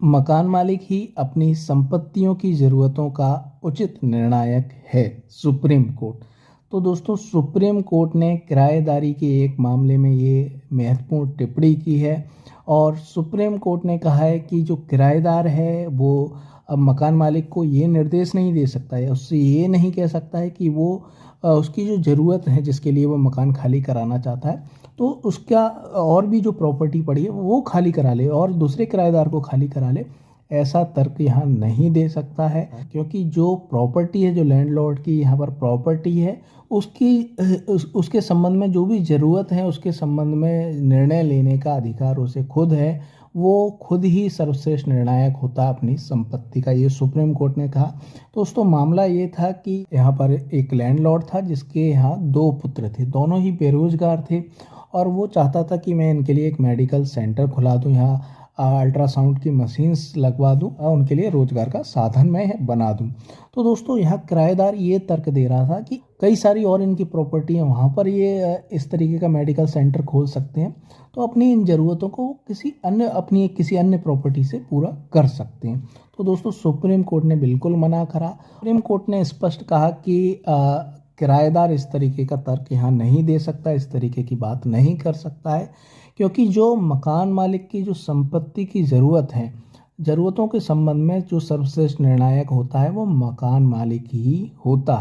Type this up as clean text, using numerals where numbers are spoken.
मकान मालिक ही अपनी संपत्तियों की ज़रूरतों का उचित निर्णायक है। Supreme court. तो दोस्तों, सुप्रीम कोर्ट ने किराएदारी के एक मामले में ये महत्वपूर्ण टिप्पणी की है और सुप्रीम कोर्ट ने कहा है कि जो किराएदार है वो अब मकान मालिक को ये निर्देश नहीं दे सकता है, उससे ये नहीं कह सकता है कि वो उसकी जो ज़रूरत है जिसके लिए वो मकान खाली कराना चाहता है तो उसका और भी जो प्रॉपर्टी पड़ी है वो खाली करा ले और दूसरे किराएदार को खाली करा ले। ऐसा तर्क यहाँ नहीं दे सकता है, क्योंकि जो प्रॉपर्टी है, जो लैंडलॉर्ड की यहाँ पर प्रॉपर्टी है, उसके संबंध में जो भी ज़रूरत है उसके संबंध में निर्णय लेने का अधिकार उसे खुद है। वो खुद ही सर्वश्रेष्ठ निर्णायक होता अपनी संपत्ति का, ये सुप्रीम कोर्ट ने कहा। दोस्तों, मामला ये था कि यहाँ पर एक लैंडलॉर्ड था जिसके यहाँ 2 पुत्र थे, दोनों ही बेरोजगार थे और वो चाहता था कि मैं इनके लिए एक मेडिकल सेंटर खुला दूं, यहाँ अल्ट्रासाउंड की मशीन्स लगवा दूं और उनके लिए रोजगार का साधन मैं बना दूं। तो दोस्तों, यहाँ किराएदार ये तर्क दे रहा था कि कई सारी और इनकी प्रॉपर्टी है, वहाँ पर ये इस तरीके का मेडिकल सेंटर खोल सकते हैं, तो अपनी इन ज़रूरतों को किसी अन्य प्रॉपर्टी से पूरा कर सकते हैं। तो दोस्तों, सुप्रीम कोर्ट ने बिल्कुल मना करा। सुप्रीम कोर्ट ने स्पष्ट कहा कि किराएदार इस तरीके का तर्क यहाँ नहीं दे सकता, इस तरीके की बात नहीं कर सकता है, क्योंकि जो मकान मालिक की जो संपत्ति की ज़रूरत है, ज़रूरतों के संबंध में जो सर्वश्रेष्ठ निर्णायक होता है वो मकान मालिक ही होता है।